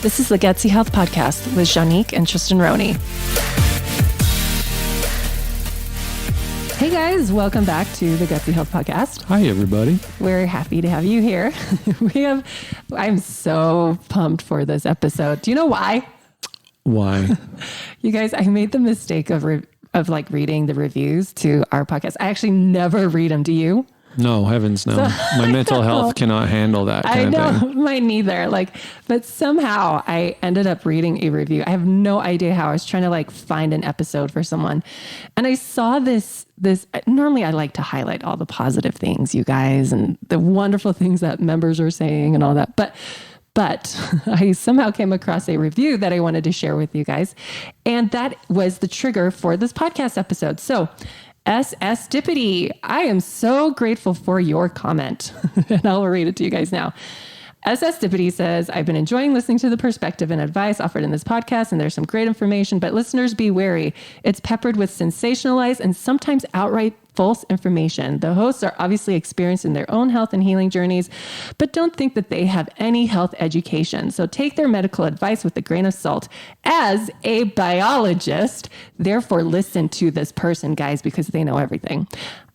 This is the Gutsy Health Podcast with Janique and Tristan Roney. Hey guys, welcome back to the Gutsy Health Podcast. Hi everybody. We're happy to have you here. I'm so pumped for this episode. Do you know why? Why? You guys, I made the mistake of reading the reviews to our podcast. I actually never read them. Do you? No, heavens no. My mental health cannot handle that kind of thing. Mine neither. But somehow I ended up reading a review. I have no idea how. I was trying to find an episode for someone. And I saw this, normally I like to highlight all the positive things, you guys, and the wonderful things that members are saying and all that. But I somehow came across a review that I wanted to share with you guys. And that was the trigger for this podcast episode. So SS Dippity, I am so grateful for your comment. And I'll read it to you guys now. SS Dippity says, I've been enjoying listening to the perspective and advice offered in this podcast, and there's some great information, but listeners be wary. It's peppered with sensationalized and sometimes outright false information. The hosts are obviously experienced in their own health and healing journeys, but don't think that they have any health education. So take their medical advice with a grain of salt. As a biologist, therefore listen to this person, guys, because they know everything.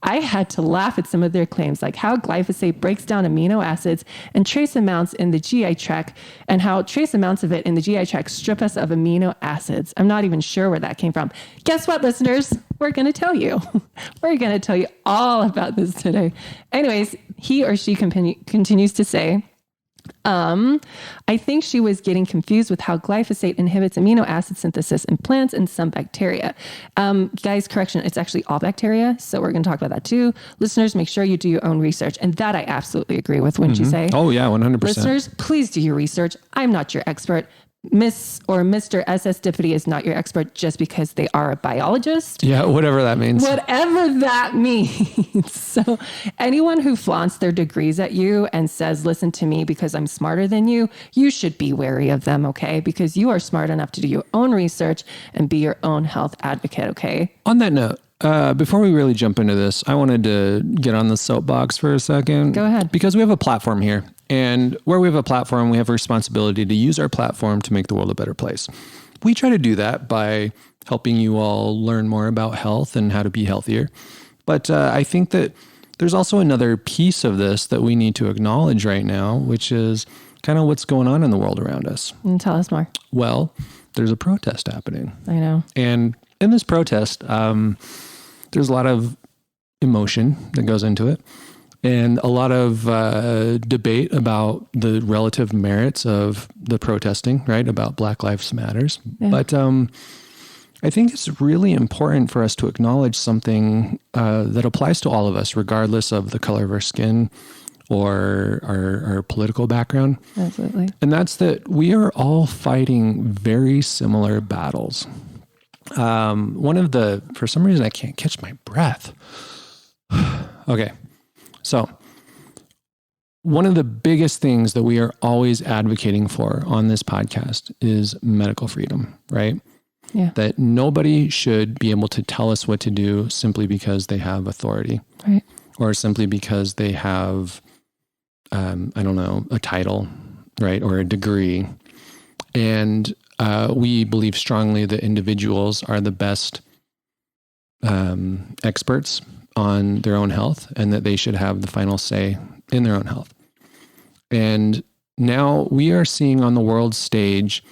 I had to laugh at some of their claims, like how glyphosate breaks down amino acids and trace amounts in the GI tract, and how trace amounts of it in the GI tract strip us of amino acids. I'm not even sure where that came from. Guess what, listeners? We're going to tell you. We're going to tell you all about this today. Anyways, he or she continues to say, I think she was getting confused with how glyphosate inhibits amino acid synthesis in plants and some bacteria. Guys, correction, it's actually all bacteria. So we're going to talk about that too. Listeners, make sure you do your own research. And that I absolutely agree with, wouldn't you say? Oh yeah, 100%. Listeners, please do your research. I'm not your expert. Miss or Mr. SS Dippity is not your expert just because they are a biologist. Yeah, whatever that means. Whatever that means. So anyone who flaunts their degrees at you and says, listen to me because I'm smarter than you, you should be wary of them, okay? Because you are smart enough to do your own research and be your own health advocate, okay? On that note, before we really jump into this, I wanted to get on the soapbox for a second. Go ahead. Because we have a platform here. And where we have a platform, we have a responsibility to use our platform to make the world a better place. We try to do that by helping you all learn more about health and how to be healthier. But I think that there's also another piece of this that we need to acknowledge right now, which is kind of what's going on in the world around us. And tell us more. Well, there's a protest happening. I know. And in this protest, there's a lot of emotion that goes into it. And a lot of debate about the relative merits of the protesting, right? About Black Lives Matters. Yeah. But I think it's really important for us to acknowledge something that applies to all of us, regardless of the color of our skin or our political background. Absolutely. And that's that we are all fighting very similar battles. For some reason, I can't catch my breath. Okay. So one of the biggest things that we are always advocating for on this podcast is medical freedom, right? Yeah. That nobody should be able to tell us what to do simply because they have authority. Right. Or simply because they have, a title, right? Or a degree. And we believe strongly that individuals are the best experts on their own health and that they should have the final say in their own health. And now we are seeing on the world stage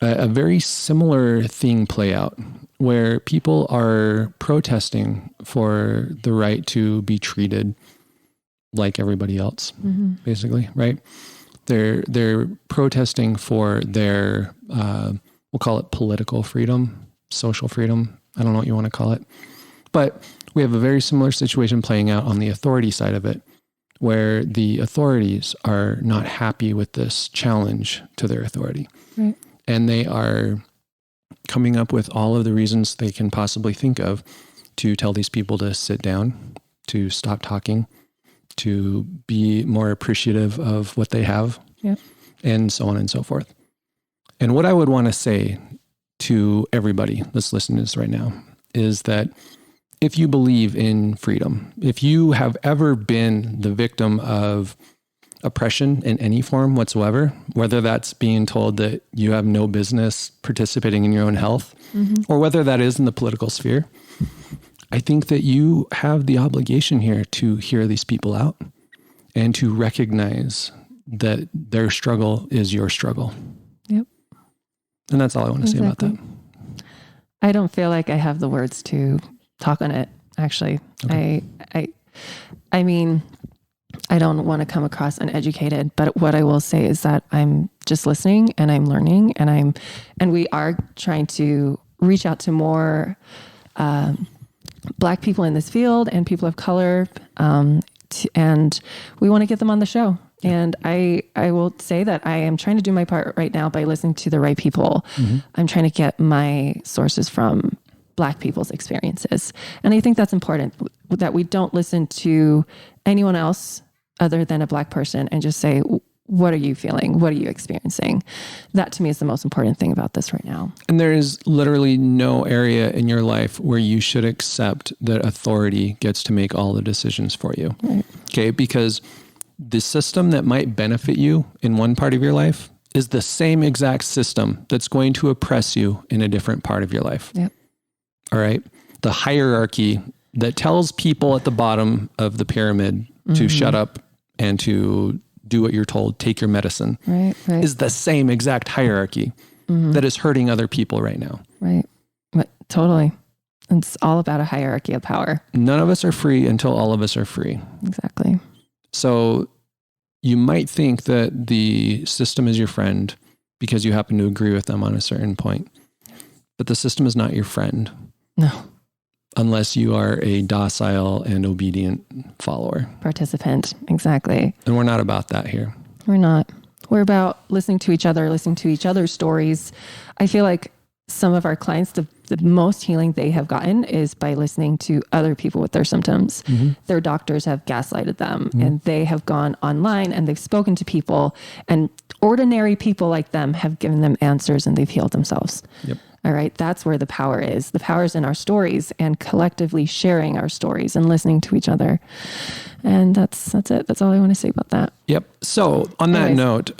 a very similar thing play out where people are protesting for the right to be treated like everybody else, basically, right? They're protesting for their, we'll call it political freedom, social freedom. I don't know what you want to call it, but we have a very similar situation playing out on the authority side of it, where the authorities are not happy with this challenge to their authority. Right. And they are coming up with all of the reasons they can possibly think of to tell these people to sit down, to stop talking, to be more appreciative of what they have, and so on and so forth. And what I would want to say to everybody that's listening to this right now is that if you believe in freedom, if you have ever been the victim of oppression in any form whatsoever, whether that's being told that you have no business participating in your own health, or whether that is in the political sphere, I think that you have the obligation here to hear these people out and to recognize that their struggle is your struggle. Yep. And that's all I want to say about that. I don't feel like I have the words to talk on it, actually. Okay. I mean, I don't want to come across uneducated, but what I will say is that I'm just listening and I'm learning and we are trying to reach out to more Black people in this field and people of color. And we want to get them on the show. And I will say that I am trying to do my part right now by listening to the right people. I'm trying to get my sources from Black people's experiences. And I think that's important, that we don't listen to anyone else other than a Black person and just say, what are you feeling? What are you experiencing? That to me is the most important thing about this right now. And there is literally no area in your life where you should accept that authority gets to make all the decisions for you. Right. Okay. Because the system that might benefit you in one part of your life is the same exact system that's going to oppress you in a different part of your life. Yep. All right. The hierarchy that tells people at the bottom of the pyramid to shut up and to do what you're told, take your medicine, right. is the same exact hierarchy that is hurting other people right now. Right. But totally. It's all about a hierarchy of power. None of us are free until all of us are free. Exactly. So you might think that the system is your friend because you happen to agree with them on a certain point, but the system is not your friend. No. Unless you are a docile and obedient follower. Participant. Exactly. And we're not about that here. We're not. We're about listening to each other, listening to each other's stories. I feel like some of our clients, the most healing they have gotten is by listening to other people with their symptoms. Their doctors have gaslighted them and they have gone online and they've spoken to people, and ordinary people like them have given them answers and they've healed themselves. Yep. All right. That's where the power is. The power is in our stories and collectively sharing our stories and listening to each other. And that's it. That's all I want to say about that. Yep. So on that note,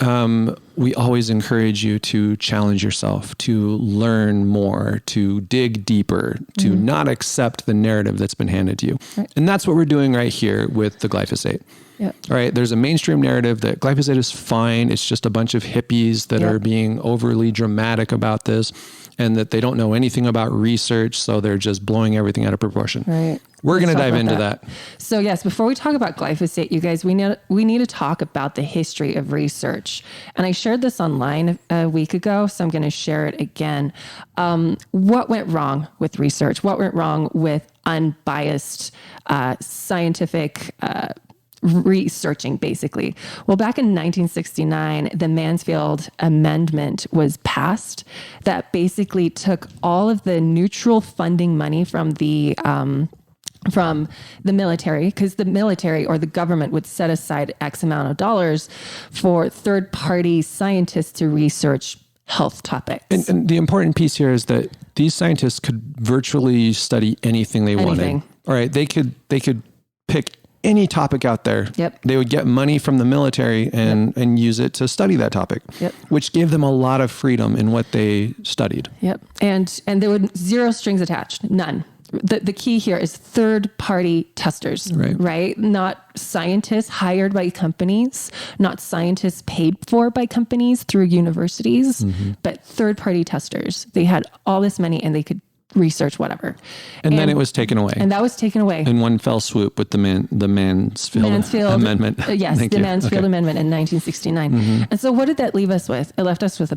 we always encourage you to challenge yourself, to learn more, to dig deeper, to not accept the narrative that's been handed to you. Right. And that's what we're doing right here with the glyphosate. Yep. All right. There's a mainstream narrative that glyphosate is fine. It's just a bunch of hippies that are being overly dramatic about this, and that they don't know anything about research. So they're just blowing everything out of proportion. Right. We're going to dive into that. So yes, before we talk about glyphosate, you guys, we need to talk about the history of research. And I shared this online a week ago, so I'm going to share it again. What went wrong with research? What went wrong with unbiased scientific researching, basically? Well, back in 1969, the Mansfield Amendment was passed that basically took all of the neutral funding money from the military, because the military or the government would set aside X amount of dollars for third-party scientists to research health topics. And the important piece here is that these scientists could virtually study anything they wanted. All right. They could pick any topic out there. Yep. They would get money from the military and use it to study that topic, which gave them a lot of freedom in what they studied. Yep. And there were zero strings attached, none. The key here is third-party testers, right? Not scientists hired by companies, not scientists paid for by companies through universities, but third-party testers. They had all this money and they could research whatever. And then it was taken away. And that was taken away. In one fell swoop with the Mansfield Amendment. Yes, the Mansfield Amendment in 1969. And so what did that leave us with? It left us with a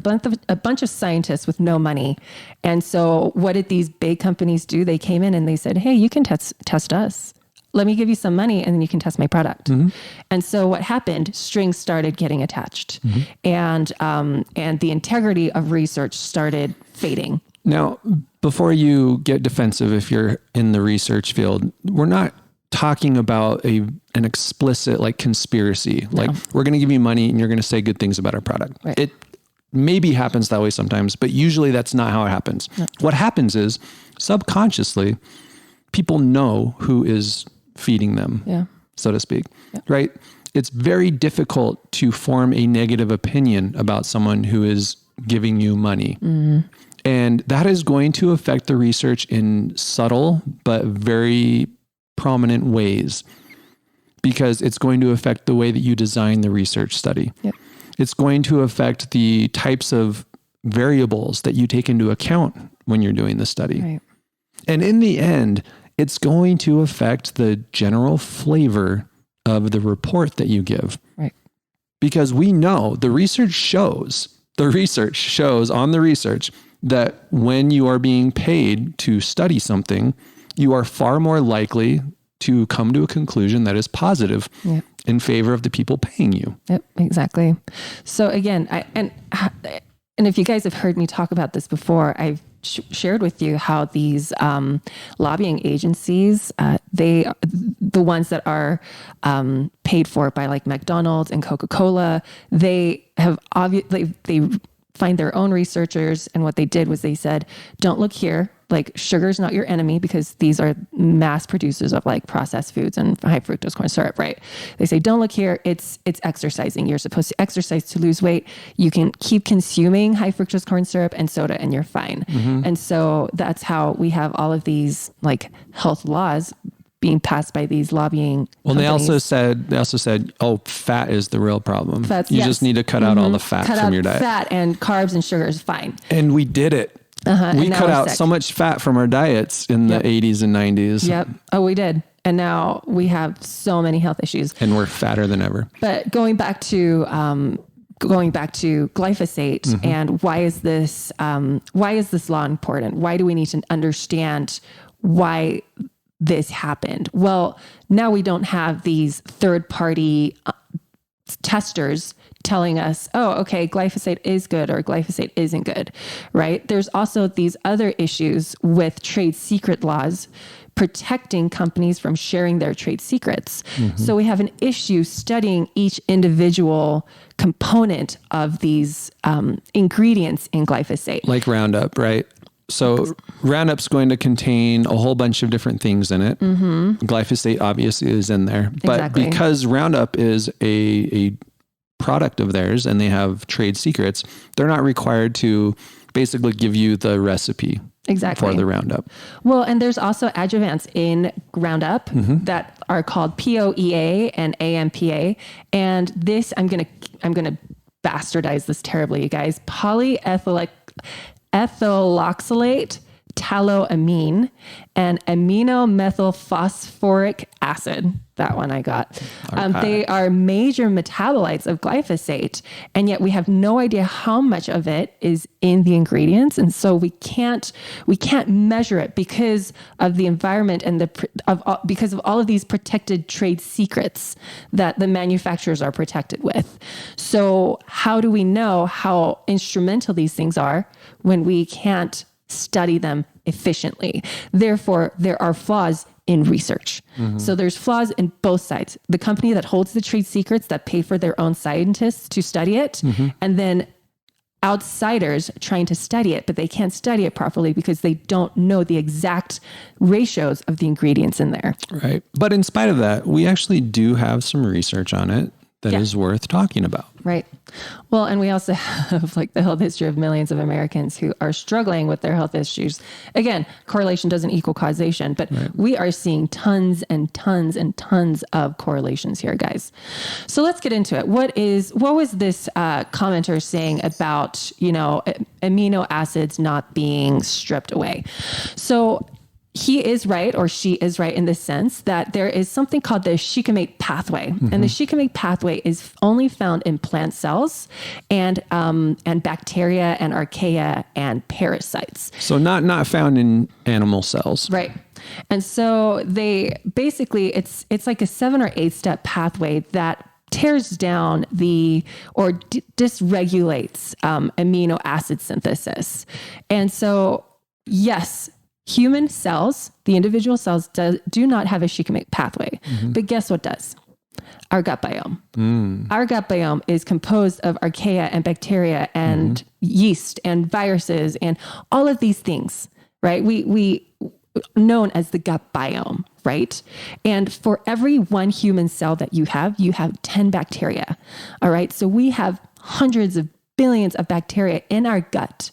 bunch of scientists with no money. And so what did these big companies do? They came in and they said, hey, you can test us. Let me give you some money and then you can test my product. And so what happened, strings started getting attached and the integrity of research started fading. Now, before you get defensive, if you're in the research field, we're not talking about an explicit like conspiracy. No. Like we're going to give you money and you're going to say good things about our product. Right. It maybe happens that way sometimes, but usually that's not how it happens. No. What happens is subconsciously, people know who is feeding them, so to speak, right? it's very difficult to form a negative opinion about someone who is giving you money. And that is going to affect the research in subtle but very prominent ways, because it's going to affect the way that you design the research study. Yep. It's going to affect the types of variables that you take into account when you're doing the study. Right. And in the end, it's going to affect the general flavor of the report that you give. Right. Because we know the research shows on the research that when you are being paid to study something, you are far more likely to come to a conclusion that is positive in favor of the people paying you. Yep, exactly. So again, and if you guys have heard me talk about this before, I've shared with you how these lobbying agencies, the ones that are paid for by like McDonald's and Coca-Cola, they have obviously, they find their own researchers. And what they did was they said, don't look here. Like sugar is not your enemy, because these are mass producers of like processed foods and high fructose corn syrup, right? They say, don't look here. It's exercising. You're supposed to exercise to lose weight. You can keep consuming high fructose corn syrup and soda and you're fine. And so that's how we have all of these like health laws being passed by these lobbying companies. They also said, oh, fat is the real problem. You just need to cut out all the fat from your diet. Fat and carbs and sugar is fine. And we did it. We cut out so much fat from our diets in the 80s and 90s. Yep. Oh, we did. And now we have so many health issues. And we're fatter than ever. But going back to glyphosate and why is this law important? Why do we need to understand why this happened? Well, now we don't have these third-party testers telling us, oh, okay, glyphosate is good or glyphosate isn't good, right? There's also these other issues with trade secret laws protecting companies from sharing their trade secrets. So we have an issue studying each individual component of these ingredients in glyphosate. Like Roundup, right? So Roundup's going to contain a whole bunch of different things in it. Glyphosate obviously is in there. But because Roundup is a product of theirs and they have trade secrets, they're not required to basically give you the recipe for the Roundup. Well, and there's also adjuvants in Roundup that are called POEA and AMPA. And this, I'm going to bastardize this terribly, you guys. Polyethyloxylate taloamine and aminomethylphosphoric acid. That one I got. They are major metabolites of glyphosate, and yet we have no idea how much of it is in the ingredients, and so we can't measure it because of the environment and because of all of these protected trade secrets that the manufacturers are protected with. So how do we know how instrumental these things are when we can't study them efficiently? Therefore, there are flaws in research. So there's flaws in both sides. The company that holds the trade secrets that pay for their own scientists to study it, and then outsiders trying to study it, but they can't study it properly because they don't know the exact ratios of the ingredients in there. Right. But in spite of that, we actually do have some research on it that is worth talking about. Right. Well, and we also have like the health history of millions of Americans who are struggling with their health issues. Again, correlation doesn't equal causation, but we are seeing tons and tons and tons of correlations here, guys. So let's get into it. What was this commenter saying about, amino acids not being stripped away? So he is right, or she is right in the sense that there is something called the shikimate pathway. And the shikimate pathway is only found in plant cells and bacteria and archaea and parasites. So not found in animal cells. Right. And so they basically, it's like a 7 or 8 step pathway that tears down or dysregulates amino acid synthesis. And so, yes, human cells, the individual cells, do not have a shikimate pathway. But guess what does? Our gut biome. Our gut biome is composed of archaea and bacteria and yeast and viruses and all of these things, right? We known as the gut biome, right? And for every one human cell that you have 10 bacteria. All right. So we have hundreds of billions of bacteria in our gut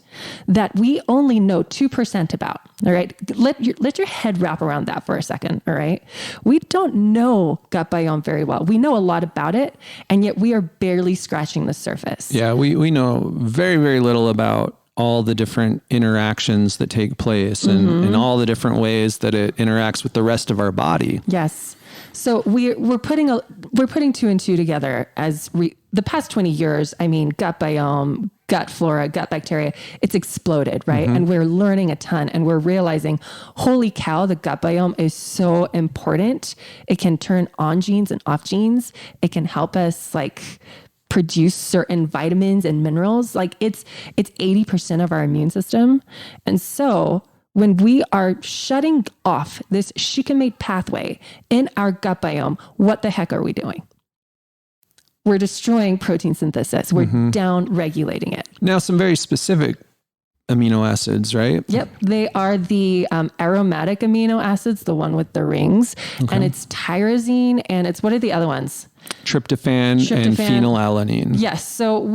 that we only know 2% about. All right. Let your head wrap around that for a second. All right. We don't know gut biome very well. We know a lot about it, and yet we are barely scratching the surface. Yeah. We know very, very little about all the different interactions that take place and all the different ways that it interacts with the rest of our body. Yes. So we're putting two and two together as the past 20 years. I mean, gut biome, gut flora, gut bacteria, it's exploded, right? And we're learning a ton, and we're realizing, holy cow, the gut biome is so important. It can turn on genes and off genes. It can help us produce certain vitamins and minerals. It's 80% of our immune system. And so when we are shutting off this shikimate pathway in our gut biome, what the heck are we doing? We're destroying protein synthesis. We're down regulating it. Now, some very specific amino acids, right? Yep. They are the aromatic amino acids, the one with the rings. Okay. And it's tyrosine, and what are the other ones? Tryptophan and phenylalanine. Yes. So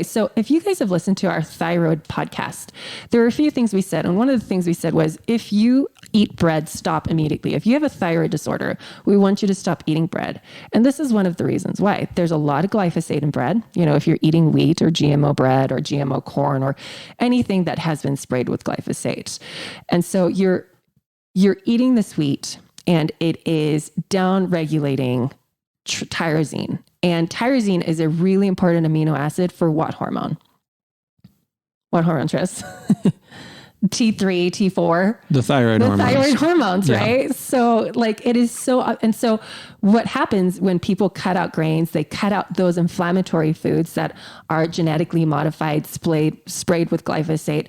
so if you guys have listened to our thyroid podcast, there are a few things we said. And one of the things we said was, if you eat bread, stop immediately. If you have a thyroid disorder, we want you to stop eating bread. And this is one of the reasons why. There's a lot of glyphosate in bread. If you're eating wheat or GMO bread or GMO corn or anything that has been sprayed with glyphosate. And so you're eating this wheat, and it is down regulating tyrosine. And tyrosine is a really important amino acid for what hormone? What hormone, Tris? T3, T4. The thyroid hormones. The thyroid hormones, right? So it is so, and so what happens when people cut out grains, they cut out those inflammatory foods that are genetically modified, sprayed with glyphosate.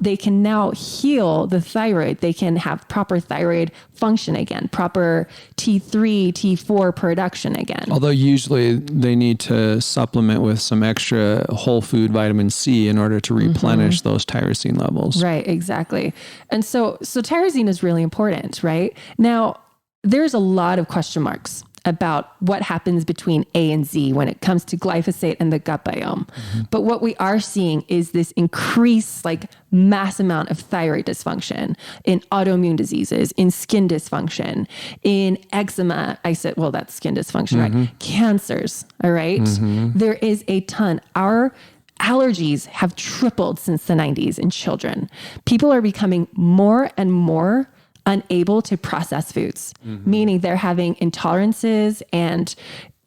They can now heal the thyroid. They can have proper thyroid function again, proper T3, T4 production again. Although usually they need to supplement with some extra whole food vitamin C in order to replenish those tyrosine levels. Right, exactly. And so tyrosine is really important, right? Now, there's a lot of question marks about what happens between A and Z when it comes to glyphosate and the gut biome. But what we are seeing is this increased mass amount of thyroid dysfunction in autoimmune diseases, in skin dysfunction, in eczema. I said, well, that's skin dysfunction, right? Cancers, all right? There is a ton. Our allergies have tripled since the 90s in children. People are becoming more and more unable to process foods, meaning they're having intolerances and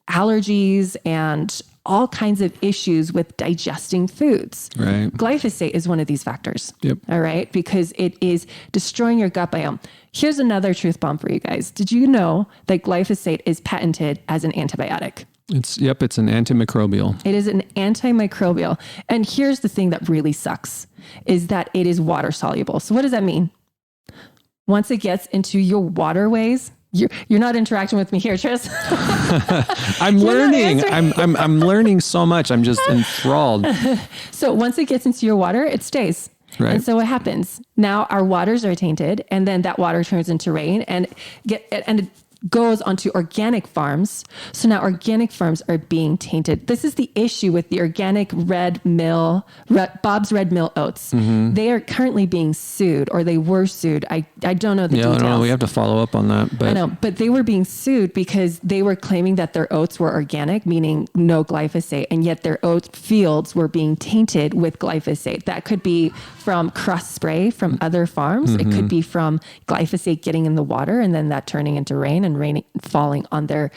allergies and all kinds of issues with digesting foods. Right. Glyphosate is one of these factors. Yep. All right. Because it is destroying your gut biome. Here's another truth bomb for you guys. Did you know that glyphosate is patented as an antibiotic? It's an antimicrobial. It is an antimicrobial. And here's the thing that really sucks is that it is water soluble. So what does that mean? Once it gets into your waterways, you're not interacting with me here, Tris. I'm learning. I'm learning so much. I'm just enthralled. So once it gets into your water, it stays. Right. And so what happens? Now our waters are tainted, and then that water turns into rain and it goes onto organic farms. So now organic farms are being tainted. This is the issue with the organic Bob's Red Mill oats. They are currently being sued, or they were sued. I don't know the details. I know. We have to follow up on that. But I know, but they were being sued because they were claiming that their oats were organic, meaning no glyphosate, and yet their oat fields were being tainted with glyphosate. That could be from cross spray from other farms. It could be from glyphosate getting in the water and then that turning into rain and rain falling on their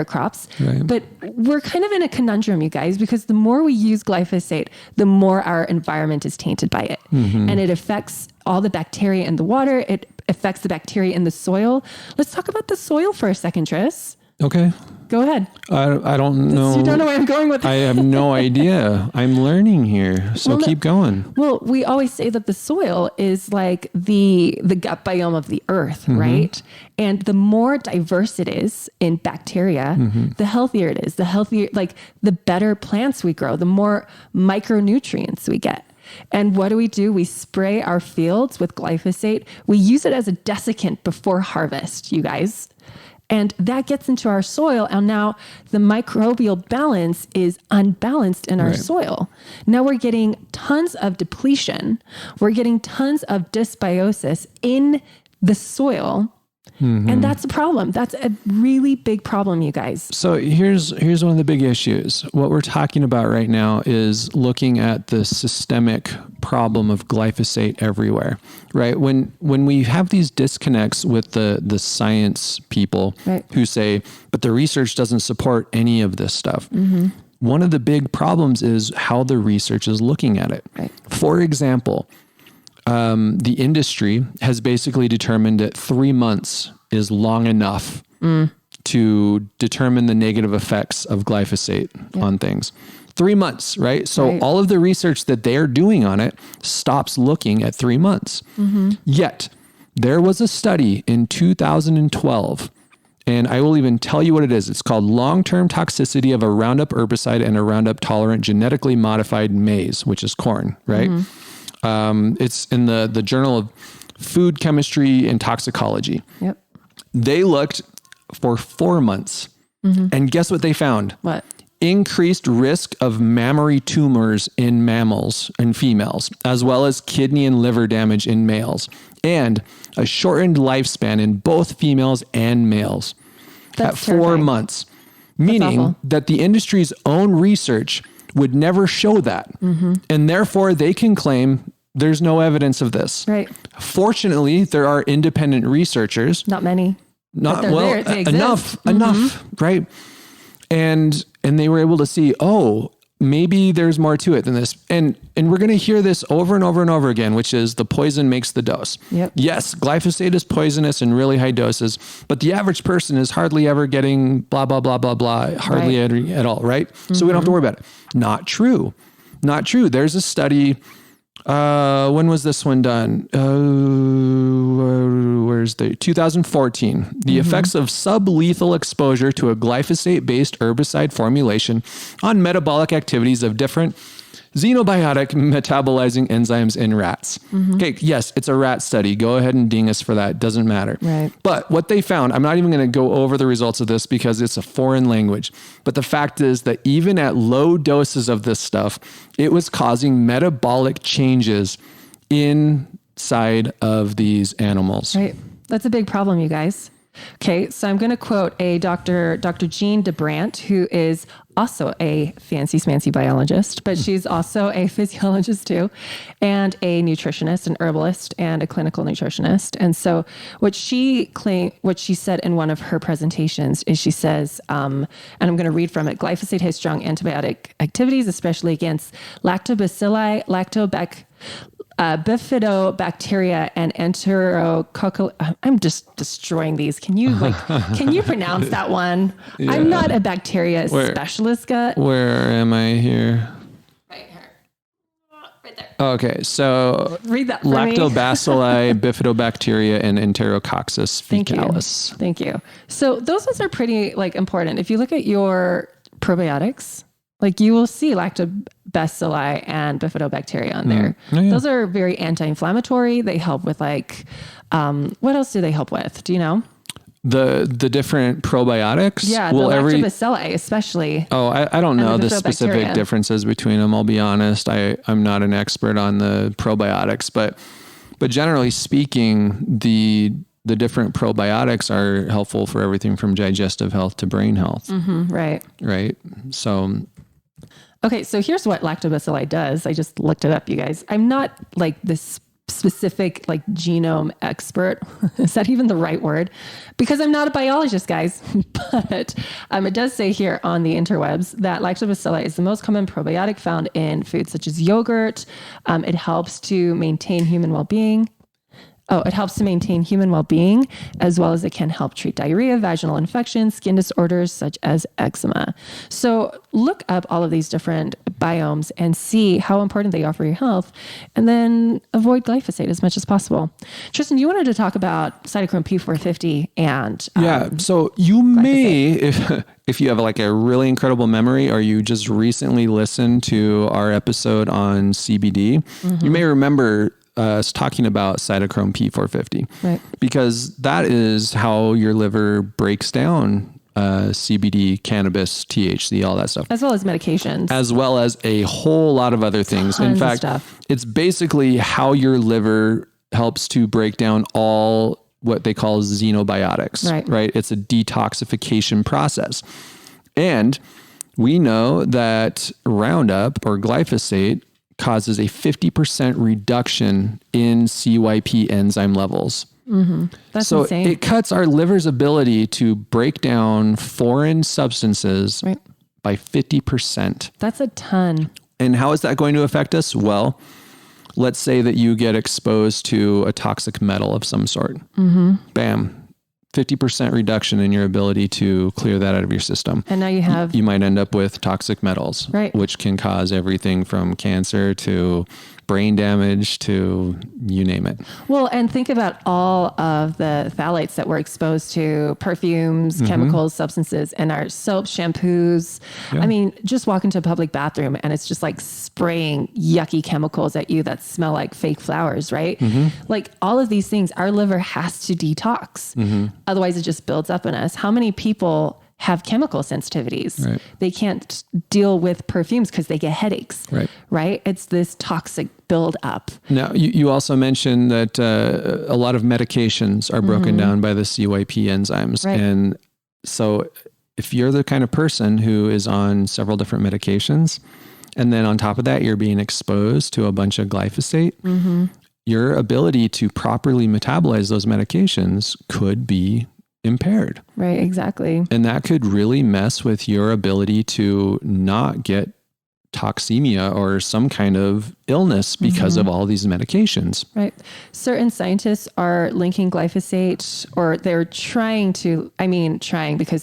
crops. Right. But we're kind of in a conundrum, you guys, because the more we use glyphosate, the more our environment is tainted by it. And it affects all the bacteria in the water. It affects the bacteria in the soil. Let's talk about the soil for a second, Tris. Okay. Go ahead. I don't know. You don't know where I'm going with this. I have no idea. I'm learning here. So keep going. Well, we always say that the soil is like the gut biome of the earth, right? And the more diverse it is in bacteria, the healthier it is. The healthier, the better plants we grow, the more micronutrients we get. And what do? We spray our fields with glyphosate. We use it as a desiccant before harvest, you guys. And that gets into our soil. And now the microbial balance is unbalanced in our soil. Now we're getting tons of depletion. We're getting tons of dysbiosis in the soil. And that's a problem. That's a really big problem, you guys. So here's one of the big issues. What we're talking about right now is looking at the systemic problem of glyphosate everywhere, right? When we have these disconnects with the science people who say, but the research doesn't support any of this stuff. One of the big problems is how the research is looking at it. For example, the industry has basically determined that 3 months is long enough to determine the negative effects of glyphosate on things. 3 months, right? So all of the research that they're doing on it stops looking at 3 months. Yet there was a study in 2012, and I will even tell you what it is. It's called Long-Term Toxicity of a Roundup Herbicide and a Roundup Tolerant Genetically Modified Maize, which is corn, right? It's in the Journal of Food Chemistry and Toxicology. They looked for 4 months, and guess what they found? What? Increased risk of mammary tumors in mammals and females, as well as kidney and liver damage in males, and a shortened lifespan in both females and males. That's at 4 months, meaning that the industry's own research would never show that. And therefore they can claim there's no evidence of this. Fortunately, there are independent researchers. Not many. Not well, enough, right? And they were able to see, oh, maybe there's more to it than this. And we're going to hear this over and over and over again, which is the poison makes the dose. Yes, glyphosate is poisonous in really high doses, but the average person is hardly ever getting blah, blah, blah, blah, blah, hardly at all, right? So we don't have to worry about it. Not true. Not true. There's a study. When was this one done? Where's the 2014? The effects of sublethal exposure to a glyphosate-based herbicide formulation on metabolic activities of different xenobiotic metabolizing enzymes in rats. Okay, yes, it's a rat study. Go ahead and ding us for that. Doesn't matter. But what they found, I'm not even going to go over the results of this because it's a foreign language. But the fact is that even at low doses of this stuff, it was causing metabolic changes inside of these animals. That's a big problem, you guys. Okay, so I'm going to quote a Dr. Jean DeBrant, who is also a fancy smancy biologist, but she's also a physiologist too, and a nutritionist, an herbalist, and a clinical nutritionist. And so what she said in one of her presentations is she says, and I'm going to read from it, glyphosate has strong antibiotic activities, especially against lactobacilli, bifidobacteria and enterococcal. I'm just destroying these. Can you pronounce that one? I'm not a bacteria specialist, Gut. Where am I here? Right here. Right there. Okay, so read that for me. Lactobacilli, bifidobacteria, and enterococcus fecalis. Thank you. So those ones are pretty important. If you look at your probiotics, you will see lactobacilli and bifidobacteria on there. Those are very anti-inflammatory. They help with what else do they help with? Do you know? The different probiotics? Yeah, the lactobacilli especially. Oh, I don't know the specific differences between them. I'll be honest. I'm not an expert on the probiotics, but generally speaking, the different probiotics are helpful for everything from digestive health to brain health. Right. So... Okay, so here's what lactobacilli does. I just looked it up, you guys. I'm not this specific genome expert. Is that even the right word? Because I'm not a biologist, guys. But it does say here on the interwebs that lactobacilli is the most common probiotic found in foods such as yogurt. It helps to maintain human well-being. It helps to maintain human well-being, as well as it can help treat diarrhea, vaginal infections, skin disorders such as eczema. So look up all of these different biomes and see how important they are for your health, and then avoid glyphosate as much as possible. Tristan, you wanted to talk about cytochrome P450 and so you may, if you have like a really incredible memory, or you just recently listened to our episode on CBD, you may remember us talking about cytochrome P450, right? Because that is how your liver breaks down CBD, cannabis, THC, all that stuff. As well as medications. As well as a whole lot of other things. Tons in fact, of stuff. It's basically how your liver helps to break down all what they call xenobiotics, right? It's a detoxification process. And we know that Roundup or glyphosate causes a 50% reduction in CYP enzyme levels. That's so insane. It cuts our liver's ability to break down foreign substances by 50%. That's a ton. And how is that going to affect us? Well, let's say that you get exposed to a toxic metal of some sort. Bam. 50% reduction in your ability to clear that out of your system. And now you might end up with toxic metals, which can cause everything from cancer to brain damage to you name it. Well, and think about all of the phthalates that we're exposed to, perfumes, chemicals, substances, and our soaps, shampoos. I mean, just walk into a public bathroom and it's just like spraying yucky chemicals at you that smell like fake flowers, right? Like all of these things, our liver has to detox. Otherwise it just builds up in us. How many people have chemical sensitivities? They can't deal with perfumes because they get headaches, right? It's this toxic buildup. Now, you also mentioned that a lot of medications are broken down by the CYP enzymes. And so if you're the kind of person who is on several different medications, and then on top of that, you're being exposed to a bunch of glyphosate, your ability to properly metabolize those medications could be impaired. Right, exactly. And that could really mess with your ability to not get toxemia or some kind of illness because of all these medications. Right. Certain scientists are linking glyphosate, or they're trying because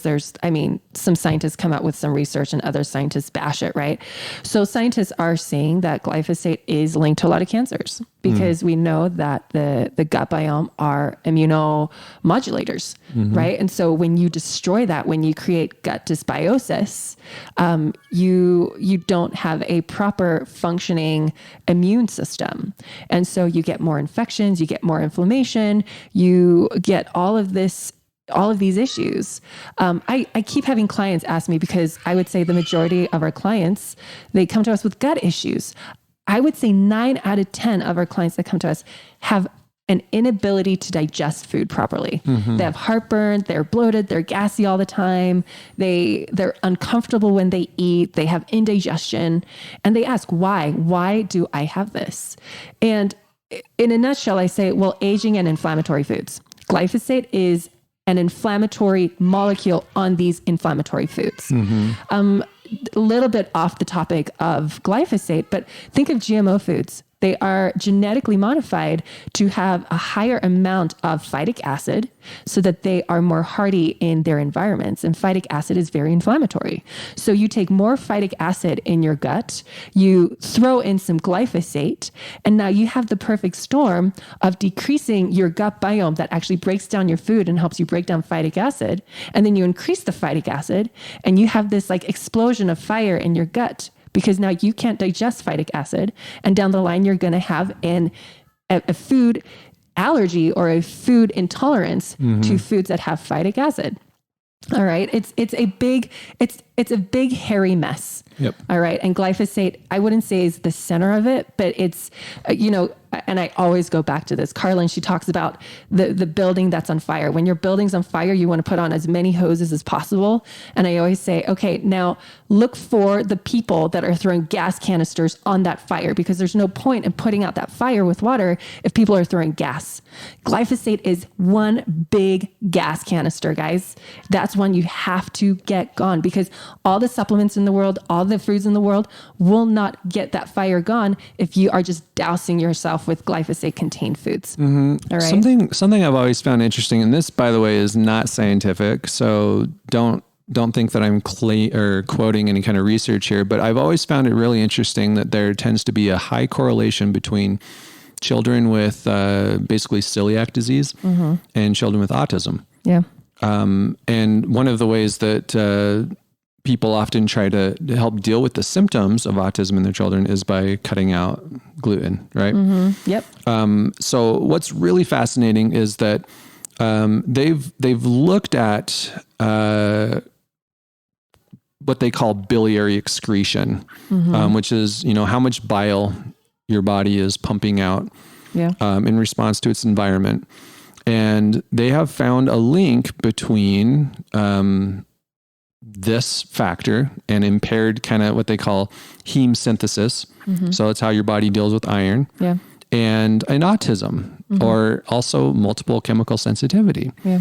some scientists come out with some research and other scientists bash it, right? So scientists are saying that glyphosate is linked to a lot of cancers because we know that the gut biome are immunomodulators, right? And so when you destroy that, when you create gut dysbiosis, you don't have a proper functioning immune system. And so you get more infections, you get more inflammation, you get all of these issues. I keep having clients ask me, because I would say the majority of our clients, they come to us with gut issues. I would say 9 out of 10 of our clients that come to us have an inability to digest food properly. They have heartburn, they're bloated, they're gassy all the time. They're uncomfortable when they eat, they have indigestion, and they ask, why do I have this? And in a nutshell, I say, well, aging and inflammatory foods. Glyphosate is an inflammatory molecule on these inflammatory foods. A little bit off the topic of glyphosate, but think of GMO foods. They are genetically modified to have a higher amount of phytic acid so that they are more hardy in their environments. And phytic acid is very inflammatory. So you take more phytic acid in your gut, you throw in some glyphosate, and now you have the perfect storm of decreasing your gut biome that actually breaks down your food and helps you break down phytic acid. And then you increase the phytic acid and you have this like explosion of fire in your gut, because now you can't digest phytic acid. And down the line, you're going to have a food allergy or a food intolerance to foods that have phytic acid. All right. It's a big, hairy mess. Yep. All right. And glyphosate, I wouldn't say is the center of it, but it's, and I always go back to this. Carlin, she talks about the building that's on fire. When your building's on fire, you want to put on as many hoses as possible. And I always say, okay, now look for the people that are throwing gas canisters on that fire, because there's no point in putting out that fire with water if people are throwing gas. Glyphosate is one big gas canister, guys. That's one you have to get gone, because all the supplements in the world, all the foods in the world will not get that fire gone if you are just dousing yourself with glyphosate contained foods. All right. Something I've always found interesting, and this, by the way, is not scientific, so don't don't think that I'm quoting any kind of research here, but I've always found it really interesting that there tends to be a high correlation between children with basically celiac disease and children with autism. Yeah. And one of the ways that people often try to help deal with the symptoms of autism in their children is by cutting out gluten, right? Yep. So what's really fascinating is that they've looked at what they call biliary excretion, which is, how much bile your body is pumping out in response to its environment. And they have found a link between this factor and impaired kind of what they call heme synthesis. So it's how your body deals with iron. Yeah. And autism, or also multiple chemical sensitivity. Yeah.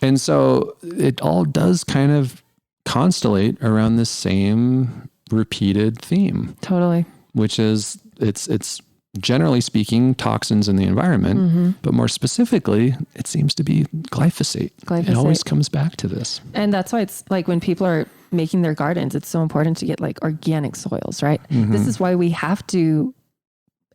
And so it all does kind of constellate around the same repeated theme. Totally. Which is, it's generally speaking, toxins in the environment, but more specifically, it seems to be glyphosate. It always comes back to this. And that's why it's like when people are making their gardens, it's so important to get like organic soils, right? This is why we have to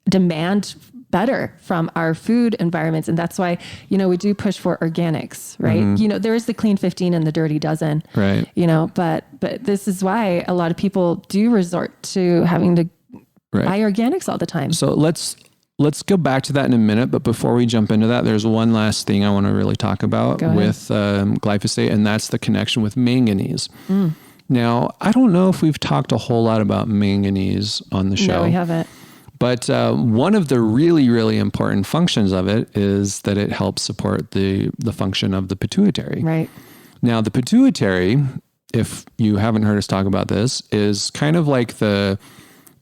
demand better from our food environments. And that's why, we do push for organics, right? There is the clean 15 and the dirty dozen, right? But this is why a lot of people do resort to having to buy organics all the time. So let's go back to that in a minute. But before we jump into that, there's one last thing I want to really talk about with glyphosate, and that's the connection with manganese. Now, I don't know if we've talked a whole lot about manganese on the show. No, we haven't. But one of the really, really important functions of it is that it helps support the function of the pituitary. Right. Now, the pituitary, if you haven't heard us talk about this, is kind of like the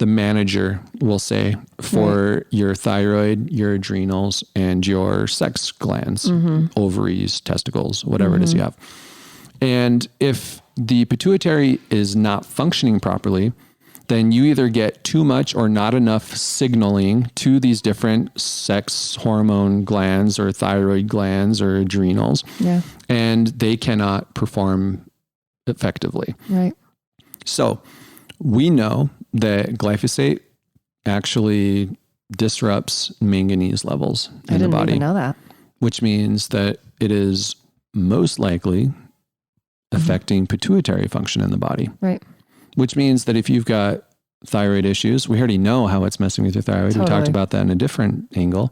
manager, we'll say, for your thyroid, your adrenals, and your sex glands, ovaries, testicles, whatever it is you have. And if the pituitary is not functioning properly, then you either get too much or not enough signaling to these different sex hormone glands or thyroid glands or adrenals, and they cannot perform effectively. Right. So we know that glyphosate actually disrupts manganese levels in the body. I didn't even know that. Which means that it is most likely affecting pituitary function in the body. Right. Which means that if you've got thyroid issues, we already know how it's messing with your thyroid. Totally. We talked about that in a different angle.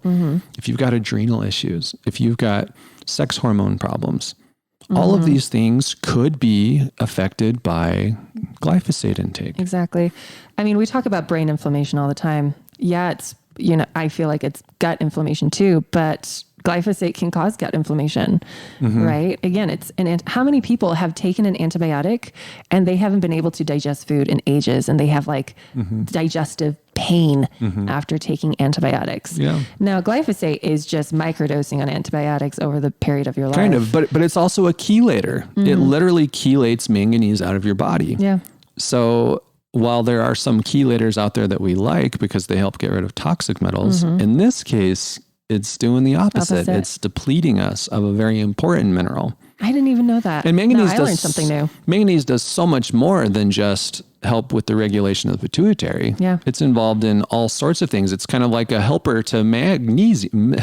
If you've got adrenal issues, if you've got sex hormone problems, all of these things could be affected by glyphosate intake. Exactly. I mean, we talk about brain inflammation all the time. Yeah, it's, I feel like it's gut inflammation too, but glyphosate can cause gut inflammation, right? Again, how many people have taken an antibiotic and they haven't been able to digest food in ages, and they have like digestive pain after taking antibiotics. Yeah. Now, glyphosate is just microdosing on antibiotics over the period of your life. Kind of, but it's also a chelator. It literally chelates manganese out of your body. Yeah. So while there are some chelators out there that we like because they help get rid of toxic metals, in this case, it's doing the opposite. It's depleting us of a very important mineral. I didn't even know that. And manganese I learned something new. Manganese does so much more than just help with the regulation of the pituitary. Yeah. It's involved in all sorts of things. It's kind of like a helper to magnesium.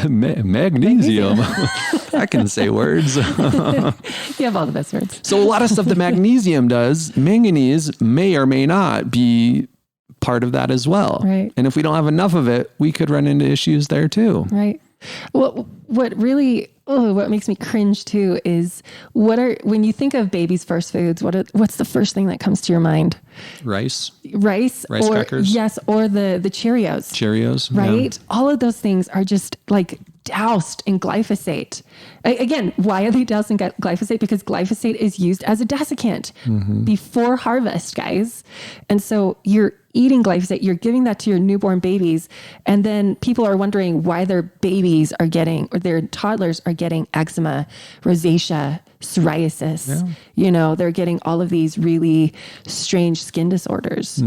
I can say words. You have all the best words. So a lot of stuff that magnesium does, manganese may or may not be part of that as well. Right. And if we don't have enough of it, we could run into issues there too. Right. Well, what makes me cringe too is when you think of babies' first foods, what's the first thing that comes to your mind? Rice or crackers. Yes. Or the Cheerios. Right. Yeah. All of those things are just like doused in glyphosate. Again, why are they doused in glyphosate? Because glyphosate is used as a desiccant before harvest, guys. And so you're eating glyphosate, you're giving that to your newborn babies. And then people are wondering why their babies are getting, or their toddlers are getting eczema, rosacea, psoriasis. Yeah. They're getting all of these really strange skin disorders.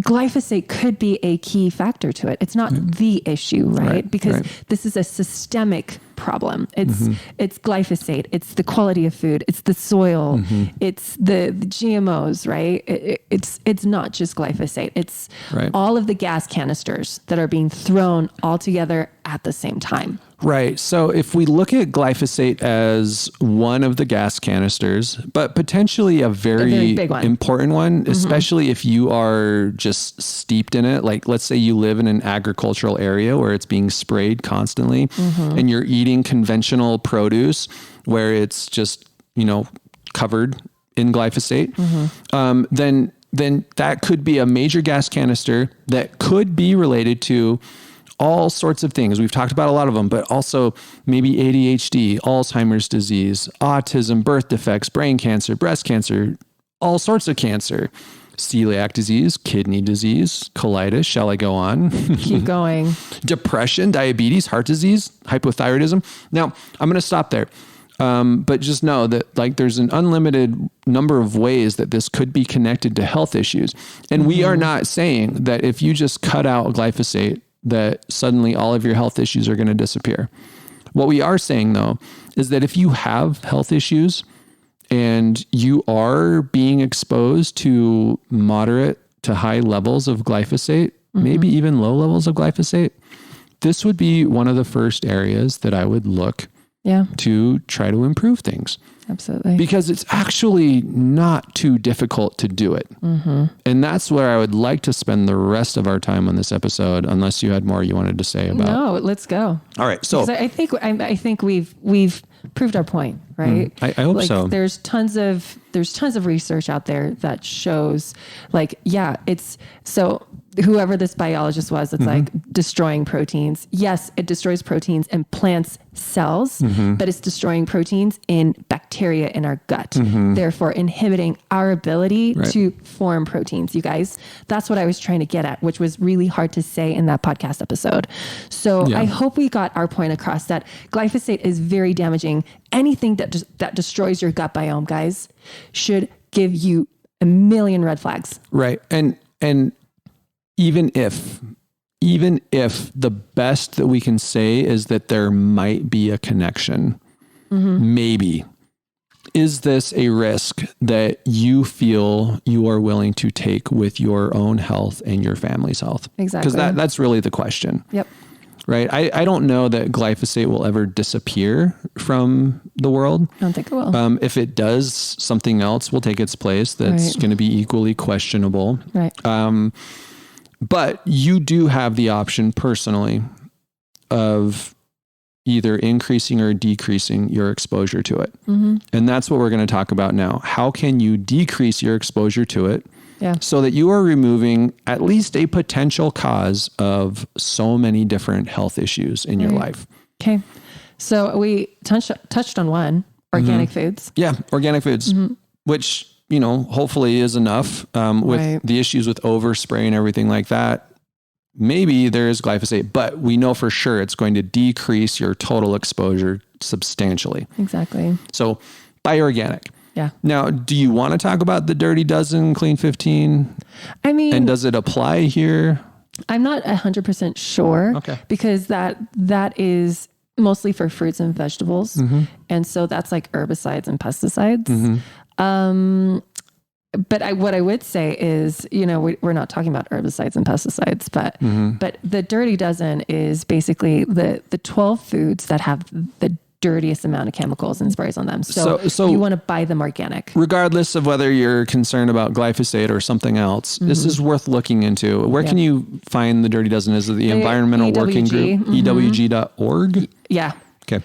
Glyphosate could be a key factor to it. It's not the issue, right? Because this is a systemic problem. It's glyphosate. It's the quality of food. It's the soil. It's the GMOs, right? It's not just glyphosate. It's all of the gas canisters that are being thrown all together at the same time. Right. So if we look at glyphosate as one of the gas canisters, but potentially a very big one. important one, especially if you are just steeped in it, like let's say you live in an agricultural area where it's being sprayed constantly and you're eating conventional produce where it's just, covered in glyphosate, then that could be a major gas canister that could be related to all sorts of things. We've talked about a lot of them, but also maybe ADHD, Alzheimer's disease, autism, birth defects, brain cancer, breast cancer, all sorts of cancer, celiac disease, kidney disease, colitis. Shall I go on? Keep going. Depression, diabetes, heart disease, hypothyroidism. Now, I'm going to stop there. But just know that there's an unlimited number of ways that this could be connected to health issues. And we are not saying that if you just cut out glyphosate, that suddenly all of your health issues are going to disappear. What we are saying though, is that if you have health issues and you are being exposed to moderate to high levels of glyphosate, maybe even low levels of glyphosate, this would be one of the first areas that I would look to try to improve things. Absolutely. Because it's actually not too difficult to do it. And that's where I would like to spend the rest of our time on this episode, unless you had more you wanted to say about. No, let's go. All right. So I think we've proved our point, right? I hope so. There's tons of research out there that shows it's so whoever this biologist was, it's destroying proteins. Yes, it destroys proteins in plants' cells, but it's destroying proteins in bacteria in our gut, therefore inhibiting our ability to form proteins. You guys, that's what I was trying to get at, which was really hard to say in that podcast episode. So I hope we got our point across that glyphosate is very damaging. Anything that destroys your gut biome, guys, should give you a million red flags. Right. And even if the best that we can say is that there might be a connection, maybe, is this a risk that you feel you are willing to take with your own health and your family's health? Exactly. Because that's really the question. Yep. Right. I don't know that glyphosate will ever disappear from the world. I don't think it will. If it does, something else will take its place that's going to be equally questionable. Right. But you do have the option personally of either increasing or decreasing your exposure to it. And that's what we're going to talk about now. How can you decrease your exposure to it so that you are removing at least a potential cause of so many different health issues in your life? Okay. So we touched on one, organic foods. Yeah, organic foods, which hopefully is enough with the issues with overspray and everything like that. Maybe there is glyphosate, but we know for sure it's going to decrease your total exposure substantially. Exactly. So buy organic. Yeah. Now, do you want to talk about the Dirty Dozen Clean 15? I mean, and does it apply here? I'm not 100% sure. Okay. Because that is mostly for fruits and vegetables. And so that's like herbicides and pesticides. But what I would say is, we're not talking about herbicides and pesticides, but the Dirty Dozen is basically the 12 foods that have the dirtiest amount of chemicals and sprays on them. So you want to buy them organic. Regardless of whether you're concerned about glyphosate or something else, this is worth looking into. Where can you find the Dirty Dozen? Is it the Environmental Working Group? EWG.org? Yeah. Okay.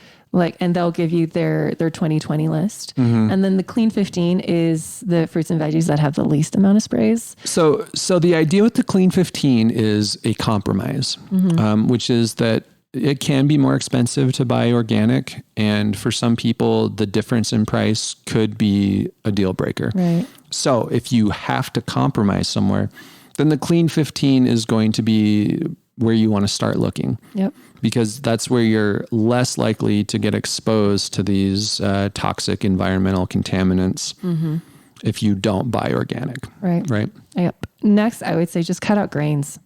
And they'll give you their 2020 list. And then the Clean 15 is the fruits and veggies that have the least amount of sprays. So the idea with the Clean 15 is a compromise, which is that it can be more expensive to buy organic. And for some people, the difference in price could be a deal breaker. Right. So if you have to compromise somewhere, then the Clean 15 is going to be where you want to start looking. Yep. Because that's where you're less likely to get exposed to these toxic environmental contaminants if you don't buy organic. Right. Right. Yep. Next, I would say just cut out grains.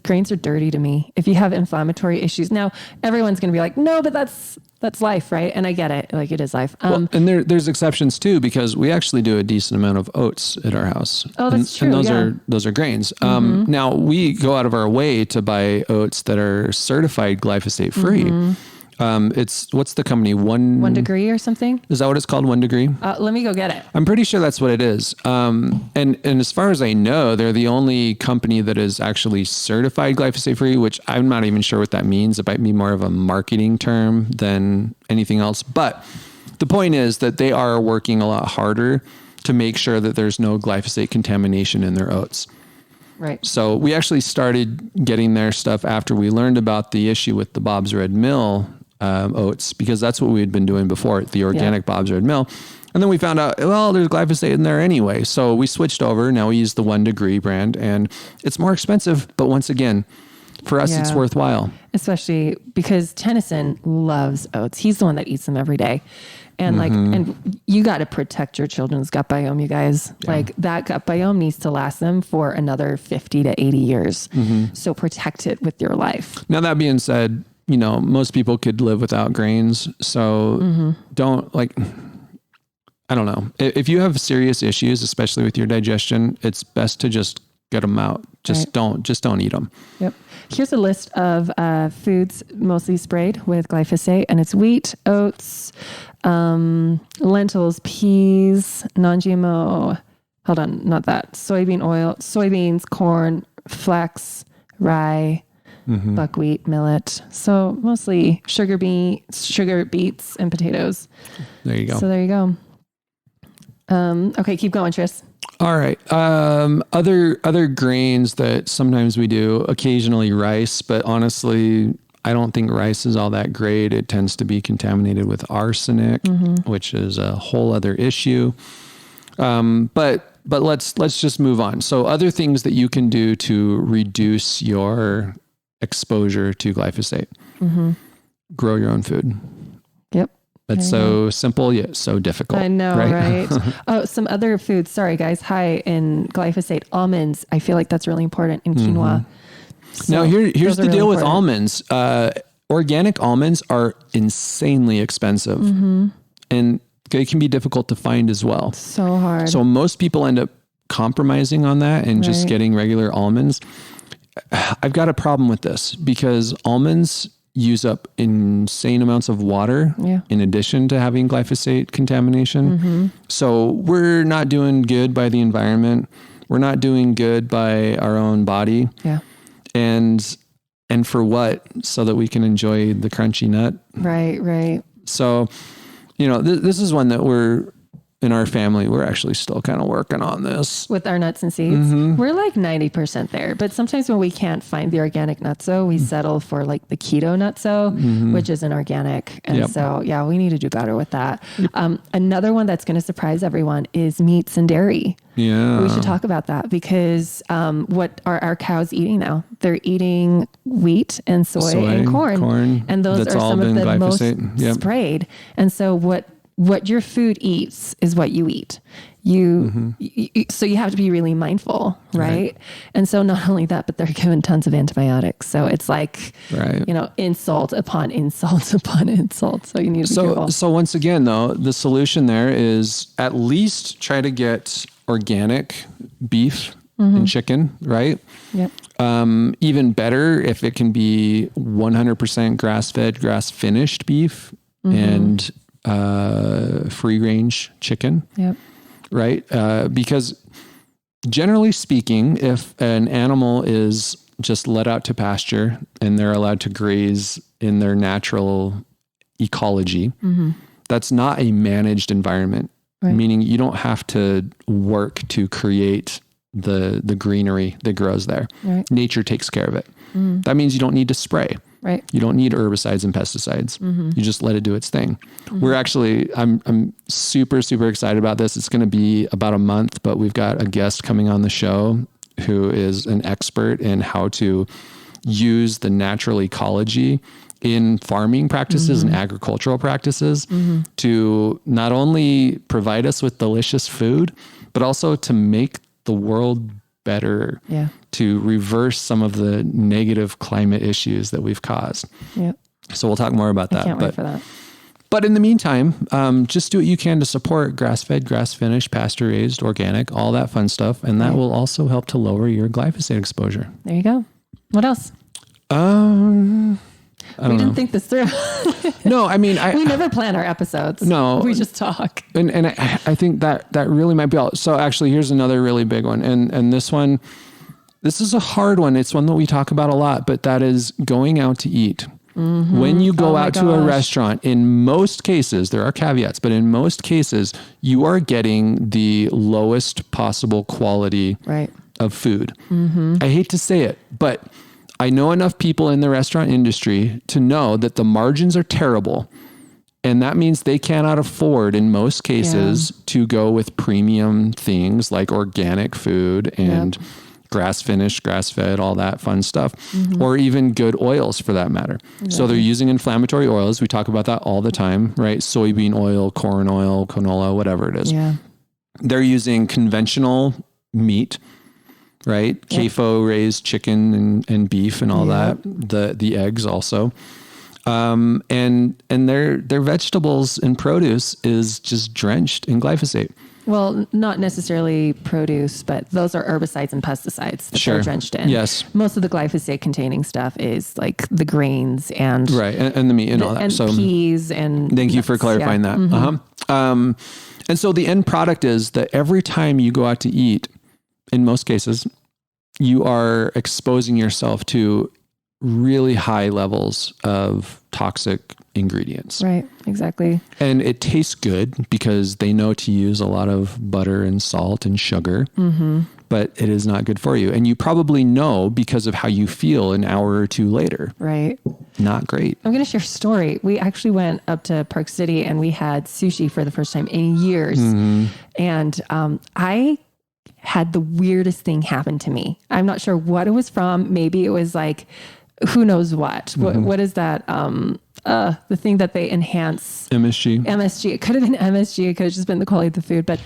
Grains are dirty to me. If you have inflammatory issues, now everyone's going to be like, no, but that's life, right? And I get it. Like, it is life. And there's exceptions too, because we actually do a decent amount of oats at our house. Oh, that's true. And those are grains. Now we go out of our way to buy oats that are certified glyphosate free. What's the company? One Degree or something? Is that what it's called? 1 Degree? Let me go get it. I'm pretty sure that's what it is. And as far as I know, they're the only company that is actually certified glyphosate free, which I'm not even sure what that means. It might be more of a marketing term than anything else. But the point is that they are working a lot harder to make sure that there's no glyphosate contamination in their oats. Right. So we actually started getting their stuff after we learned about the issue with the Bob's Red Mill oats, because that's what we had been doing before, the organic Bob's Red Mill. And then we found out, well, there's glyphosate in there anyway. So we switched over. Now we use the 1 Degree brand, and it's more expensive. But once again, for us, it's worthwhile. Especially because Tennyson loves oats. He's the one that eats them every day. And and you got to protect your children's gut biome, you guys. Like, that gut biome needs to last them for another 50 to 80 years. So protect it with your life. Now, that being said, most people could live without grains. So don't I don't know. If you have serious issues, especially with your digestion, it's best to just get them out. Just don't eat them. Yep. Here's a list of foods mostly sprayed with glyphosate, and it's wheat, oats, lentils, peas, non-GMO. Hold on, not that. Soybean oil, soybeans, corn, flax, rye, buckwheat, millet. So mostly sugar beets, and potatoes. There you go. So there you go. Okay, keep going, Tris. All right. Other grains that sometimes we do, occasionally rice, but honestly, I don't think rice is all that great. It tends to be contaminated with arsenic, which is a whole other issue. But let's just move on. So other things that you can do to reduce your exposure to glyphosate. Grow your own food. Yep. That's so simple yet so difficult. I know, right? Oh, some other foods. Sorry, guys. High in glyphosate. Almonds. I feel like that's really important in quinoa. So now, here's the really deal important. with almonds. Organic almonds are insanely expensive, and they can be difficult to find as well. So hard. So most people end up compromising on that and just getting regular almonds. I've got a problem with this because almonds use up insane amounts of water in addition to having glyphosate contamination. So we're not doing good by the environment. We're not doing good by our own body. Yeah. And for what? So that we can enjoy the crunchy nut. Right. So, this is one that in our family, we're actually still kind of working on this. With our nuts and seeds. We're like 90% there. But sometimes when we can't find the organic nutso, we settle for like the keto nutso, which isn't organic. And so, we need to do better with that. Another one that's going to surprise everyone is meats and dairy. Yeah. We should talk about that because what are our cows eating now? They're eating wheat and soy and corn. And those are some of the glyphosate. Most sprayed. And so what your food eats is what you eat. So you have to be really mindful, right? And so not only that, but they're given tons of antibiotics. So it's like, insult upon insult upon insult. So you need to be careful. So once again, though, the solution there is at least try to get organic beef and chicken, right? Yep. Even better if it can be 100% grass-fed, grass-finished beef and free range chicken. Yep. Right. Because generally speaking, if an animal is just let out to pasture and they're allowed to graze in their natural ecology, that's not a managed environment, meaning you don't have to work to create the greenery that grows there. Right. Nature takes care of it. That means you don't need to spray. Right. You don't need herbicides and pesticides. You just let it do its thing. We're actually, I'm super, super excited about this. It's going to be about a month, but we've got a guest coming on the show who is an expert in how to use the natural ecology in farming practices and agricultural practices to not only provide us with delicious food, but also to make the world better, to reverse some of the negative climate issues that we've caused. Yep. So we'll talk more about that. I can't wait for that. But in the meantime, just do what you can to support grass-fed, grass-finished, pasture-raised, organic, all that fun stuff. And that will also help to lower your glyphosate exposure. There you go. What else? We didn't think this through. No, I mean, we never plan our episodes. No. We just talk. And I think that really might be all. So actually, here's another really big one. And this one, this is a hard one. It's one that we talk about a lot, but that is going out to eat. Mm-hmm. When you go out to a restaurant, in most cases, there are caveats, but in most cases, you are getting the lowest possible quality of food. Mm-hmm. I hate to say it, but I know enough people in the restaurant industry to know that the margins are terrible. And that means they cannot afford, in most cases, to go with premium things like organic food and grass finished, grass fed, all that fun stuff, or even good oils for that matter. Exactly. So they're using inflammatory oils. We talk about that all the time, right? Soybean oil, corn oil, canola, whatever it is. Yeah. They're using conventional meat, right? Yep. CAFO raised chicken and beef and all that. The eggs also. And their vegetables and produce is just drenched in glyphosate. Well, not necessarily produce, but those are herbicides and pesticides that they're drenched in. Yes. Most of the glyphosate containing stuff is like the grains and and the meat and all that. And so peas and thank you for clarifying that. Mm-hmm. And so the end product is that every time you go out to eat, in most cases, you are exposing yourself to really high levels of toxic ingredients. Right, exactly. And it tastes good because they know to use a lot of butter and salt and sugar, but it is not good for you. And you probably know because of how you feel an hour or two later. Right. Not great. I'm going to share a story. We actually went up to Park City and we had sushi for the first time in years. Mm-hmm. And I had the weirdest thing happen to me. I'm not sure what it was from. Maybe it was like, who knows what? What is that? The thing that they enhance. MSG. It could have been MSG. It could have just been the quality of the food. But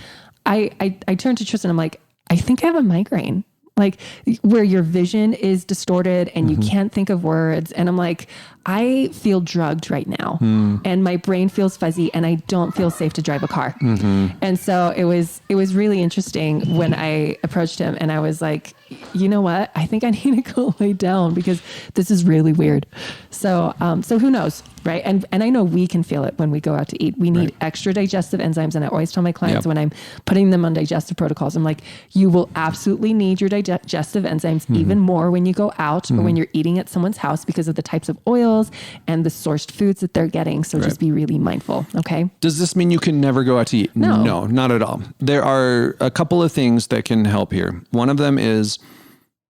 I turned to Tristan. I'm like, I think I have a migraine. Like where your vision is distorted and you can't think of words. And I'm like, I feel drugged right now and my brain feels fuzzy and I don't feel safe to drive a car. And so it was really interesting when I approached him and I was like, you know what? I think I need to go lay down because this is really weird. So who knows? Right. And I know we can feel it when we go out to eat. We need extra digestive enzymes. And I always tell my clients when I'm putting them on digestive protocols, I'm like, you will absolutely need your digestive enzymes even more when you go out or when you're eating at someone's house because of the types of oils and the sourced foods that they're getting. So just be really mindful. Okay. Does this mean you can never go out to eat? No, not at all. There are a couple of things that can help here. One of them is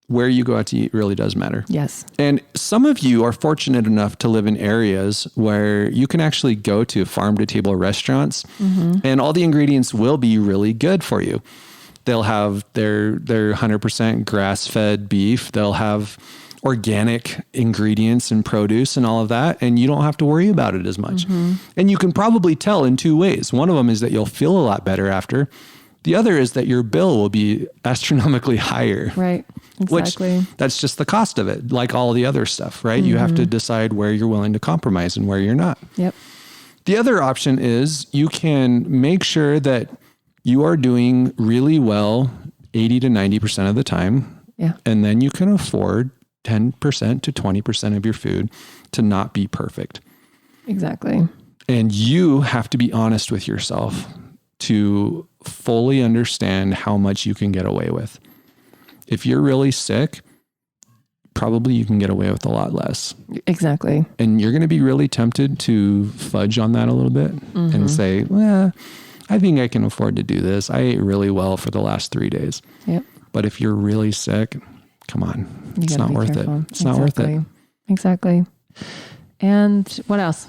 where you go out to eat really does matter. Yes. And some of you are fortunate enough to live in areas where you can actually go to farm to table restaurants and all the ingredients will be really good for you. They'll have their 100% grass-fed beef. They'll have organic ingredients and produce and all of that. And you don't have to worry about it as much. And you can probably tell in two ways. One of them is that you'll feel a lot better after. The other is that your bill will be astronomically higher. Right. Exactly. Which that's just the cost of it. Like all the other stuff, right? You have to decide where you're willing to compromise and where you're not. Yep. The other option is you can make sure that you are doing really well 80 to 90% of the time. Yeah. And then you can afford 10% to 20% of your food to not be perfect. Exactly. And you have to be honest with yourself to fully understand how much you can get away with. If you're really sick, probably you can get away with a lot less. Exactly. And you're going to be really tempted to fudge on that a little bit and say, well, I think I can afford to do this. I ate really well for the last 3 days. Yep. But if you're really sick, come on. It's not worth it. It's not worth it. Exactly. And what else?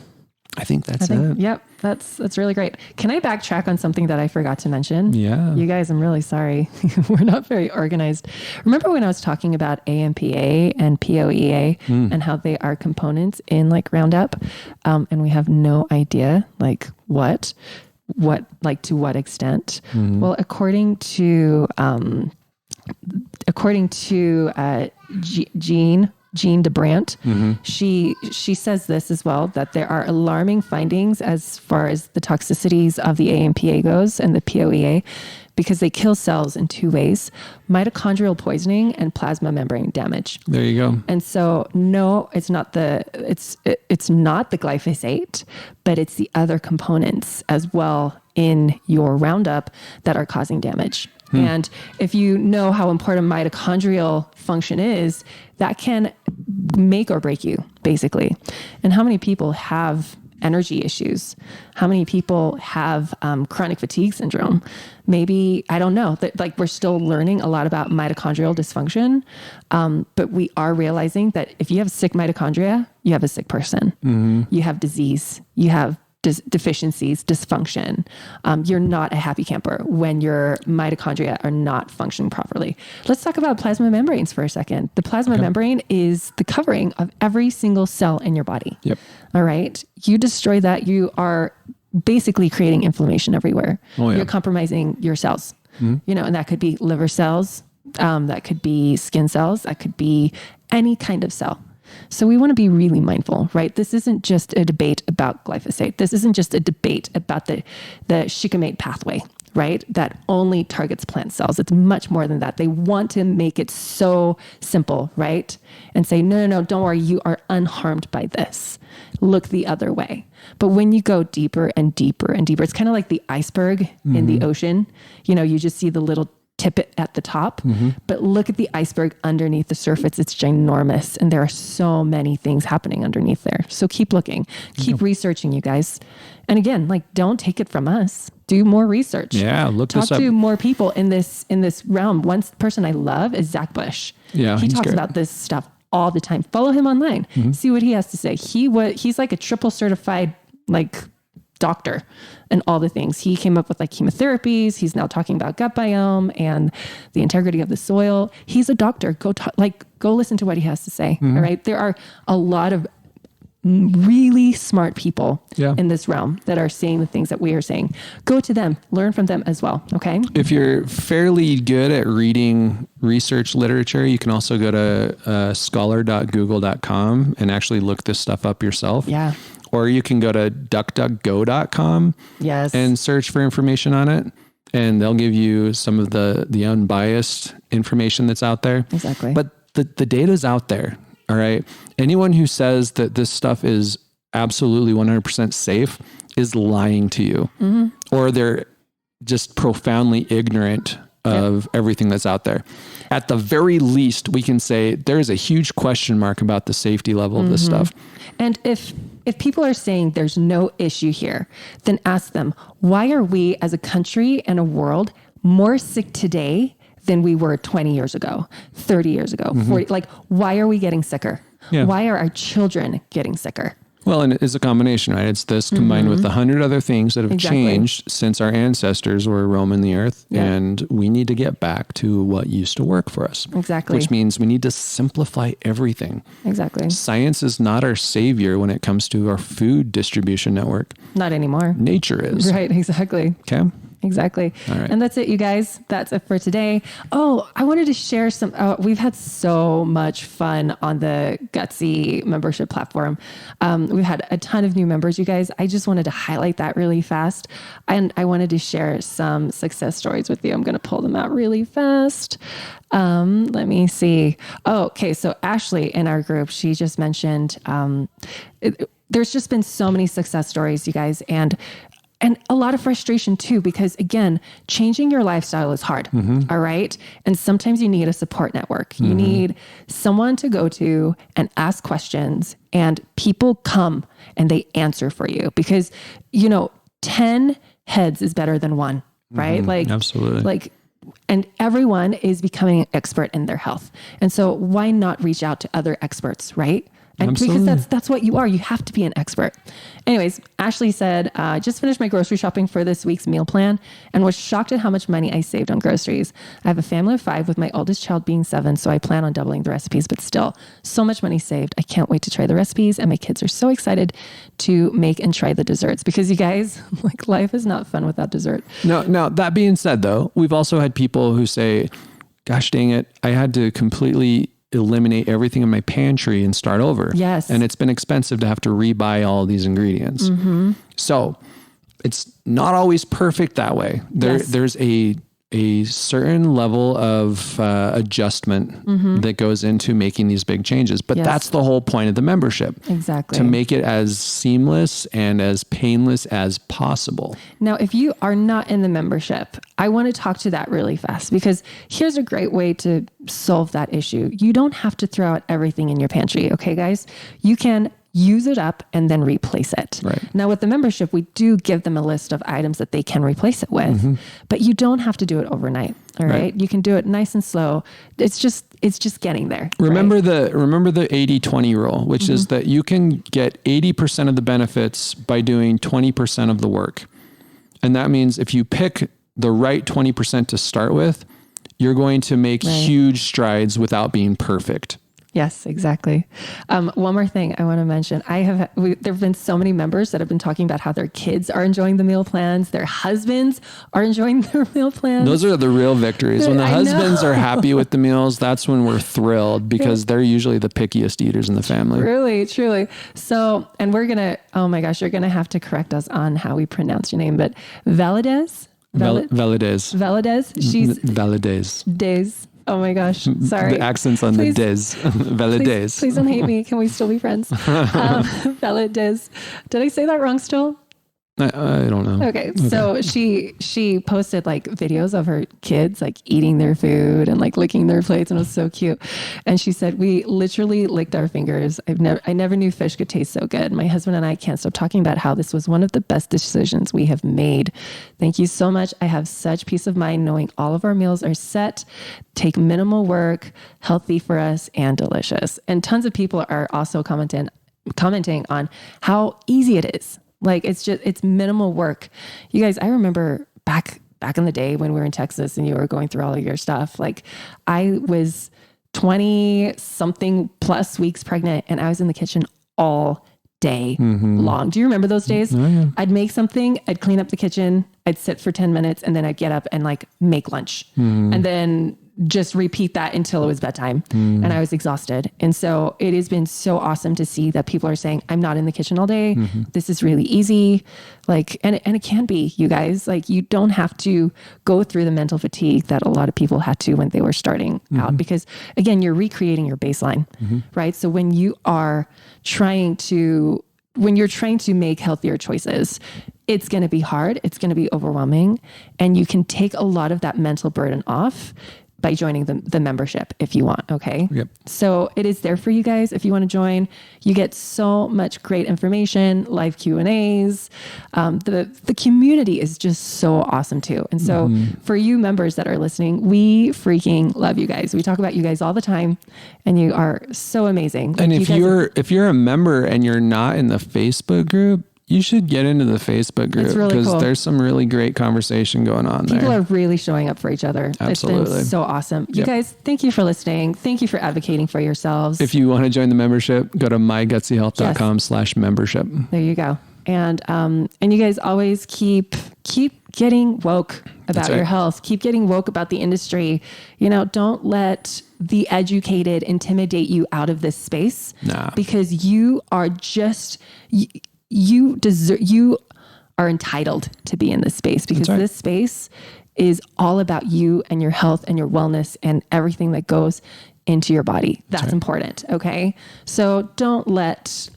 I think that's it. Yep. That's really great. Can I backtrack on something that I forgot to mention? Yeah. You guys, I'm really sorry. We're not very organized. Remember when I was talking about AMPA and POEA and how they are components in like Roundup? And we have no idea like what, like to what extent? Well, according to according to Jean DeBrant, she says this as well, that there are alarming findings as far as the toxicities of the AMPA goes and the POEA, because they kill cells in two ways: mitochondrial poisoning and plasma membrane damage. There you go. And so, no, it's not the glyphosate, but it's the other components as well in your Roundup that are causing damage. And if you know how important mitochondrial function is, that can make or break you, basically. And how many people have energy issues? How many people have chronic fatigue syndrome? Maybe, I don't know, that like we're still learning a lot about mitochondrial dysfunction. But we are realizing that if you have sick mitochondria, you have a sick person. You have disease, you have deficiencies, dysfunction. You're not a happy camper when your mitochondria are not functioning properly. Let's talk about plasma membranes for a second. The plasma membrane is the covering of every single cell in your body. Yep. All right. You destroy that, you are basically creating inflammation everywhere. You're compromising your cells, you know, and that could be liver cells, that could be skin cells, that could be any kind of cell. So we want to be really mindful, right? This isn't just a debate about glyphosate. This isn't just a debate about the shikimate pathway, right? That only targets plant cells. It's much more than that. They want to make it so simple, right? And say, no, don't worry. You are unharmed by this. Look the other way. But when you go deeper and deeper and deeper, it's kind of like the iceberg in the ocean. You know, you just see the little tip at the top, but look at the iceberg underneath the surface. It's ginormous. And there are so many things happening underneath there. So keep looking, keep researching, you guys. And again, like, don't take it from us. Do more research. Yeah. Talk to more people in this realm. One person I love is Zach Bush. Yeah. He talks about this stuff all the time. Follow him online. See what he has to say. He's like a triple certified, like, doctor and all the things. He came up with like chemotherapies. He's now talking about gut biome and the integrity of the soil. He's a doctor. Go listen to what he has to say. All right. There are a lot of really smart people in this realm that are saying the things that we are saying. Go to them, learn from them as well. Okay. If you're fairly good at reading research literature, you can also go to scholar.google.com and actually look this stuff up yourself. Yeah. Or you can go to duckduckgo.com and search for information on it. And they'll give you some of the unbiased information that's out there. Exactly. But the data's out there. All right. Anyone who says that this stuff is absolutely 100% safe is lying to you. Or they're just profoundly ignorant of everything that's out there. At the very least, we can say there is a huge question mark about the safety level of this stuff. And if people are saying there's no issue here, then ask them, why are we as a country and a world more sick today than we were 20 years ago, 30 years ago, 40? Like, why are we getting sicker? Yeah. Why are our children getting sicker? Well, and it's a combination, right? It's this combined with 100 other things that have changed since our ancestors were roaming the earth. Yeah. And we need to get back to what used to work for us. Exactly. Which means we need to simplify everything. Exactly. Science is not our savior when it comes to our food distribution network. Not anymore. Nature is. Right, exactly. Okay. Exactly. All right. And that's it, you guys. That's it for today. Oh, I wanted to share some, we've had so much fun on the Gutsy membership platform. We've had a ton of new members, you guys. I just wanted to highlight that really fast. And I wanted to share some success stories with you. I'm going to pull them out really fast. Let me see. Oh, okay. So Ashley in our group, she just mentioned, there's just been so many success stories, you guys. And a lot of frustration too, because again, changing your lifestyle is hard. All right. And sometimes you need a support network. You need someone to go to and ask questions, and people come and they answer for you, because, 10 heads is better than one, right? Like, absolutely. And everyone is becoming an expert in their health. And so why not reach out to other experts, right? And because that's what you are. You have to be an expert. Anyways, Ashley said, just finished my grocery shopping for this week's meal plan and was shocked at how much money I saved on groceries. I have a family of 5 with my oldest child being 7, so I plan on doubling the recipes, but still so much money saved. I can't wait to try the recipes, and my kids are so excited to make and try the desserts, because you guys, like, life is not fun without dessert. Now, that being said though, we've also had people who say, gosh dang it, I had to completely eliminate everything in my pantry and start over. Yes. And it's been expensive to have to rebuy all these ingredients. So it's not always perfect that way. There's a certain level of adjustment that goes into making these big changes. But that's the whole point of the membership. Exactly. To make it as seamless and as painless as possible. Now, if you are not in the membership, I want to talk to that really fast, because here's a great way to solve that issue. You don't have to throw out everything in your pantry. Okay, guys, you can use it up and then replace it. Right. Now with the membership, we do give them a list of items that they can replace it with, but you don't have to do it overnight. All right. You can do it nice and slow. It's just getting there. Remember the 80-20 rule, which is that you can get 80% of the benefits by doing 20% of the work. And that means if you pick the right 20% to start with, you're going to make huge strides without being perfect. Yes, exactly. One more thing I want to mention. There have been so many members that have been talking about how their kids are enjoying the meal plans. Their husbands are enjoying their meal plans. Those are the real victories. When the husbands are happy with the meals, that's when we're thrilled, because they're usually the pickiest eaters in the family. Really, truly. So, and we're going to, oh my gosh, you're going to have to correct us on how we pronounce your name, but Valadez? Valadez. She's Valadez. Days. Oh my gosh. Sorry. The accents on the des. Valadez. Please don't hate me. Can we still be friends? Valadez. Did I say that wrong still? I don't know. Okay. So she posted like videos of her kids like eating their food and like licking their plates, and it was so cute. And she said, we literally licked our fingers. I never knew fish could taste so good. My husband and I can't stop talking about how this was one of the best decisions we have made. Thank you so much. I have such peace of mind knowing all of our meals are set, take minimal work, healthy for us, and delicious. And tons of people are also commenting on how easy it is. Like it's minimal work. You guys, I remember back in the day when we were in Texas and you were going through all of your stuff, like I was 20 something plus weeks pregnant and I was in the kitchen all day long. Do you remember those days? Oh, yeah. I'd make something, I'd clean up the kitchen, I'd sit for 10 minutes, and then I'd get up and like make lunch and then just repeat that until it was bedtime. And I was exhausted. And so it has been so awesome to see that people are saying, I'm not in the kitchen all day. This is really easy. Like, and it can be, you guys, like you don't have to go through the mental fatigue that a lot of people had to when they were starting out, because again, you're recreating your baseline, right? So when you're trying to make healthier choices, it's going to be hard. It's going to be overwhelming. And you can take a lot of that mental burden off by joining the membership if you want. Okay. Yep. So it is there for you guys. If you want to join, you get so much great information, live Q&As. The community is just so awesome too. And so for you members that are listening, we freaking love you guys. We talk about you guys all the time and you are so amazing. And if you're a member and you're not in the Facebook group, you should get into the Facebook group, because there's some really great conversation going on there. People are really showing up for each other. Absolutely. It's been so awesome. You guys, thank you for listening. Thank you for advocating for yourselves. If you want to join the membership, go to mygutsyhealth.com/membership. There you go. And you guys always keep getting woke about your health. Keep getting woke about the industry. You know, don't let the educated intimidate you out of this space. Nah. Because you are you are entitled to be in this space, because this space is all about you and your health and your wellness and everything that goes into your body. That's important. Okay. So don't let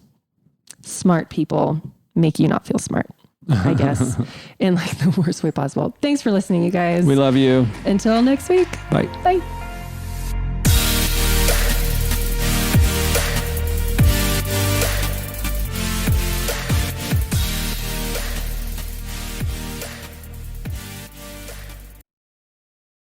smart people make you not feel smart, I guess, in like the worst way possible. Thanks for listening, you guys. We love you. Until next week. Bye. Bye.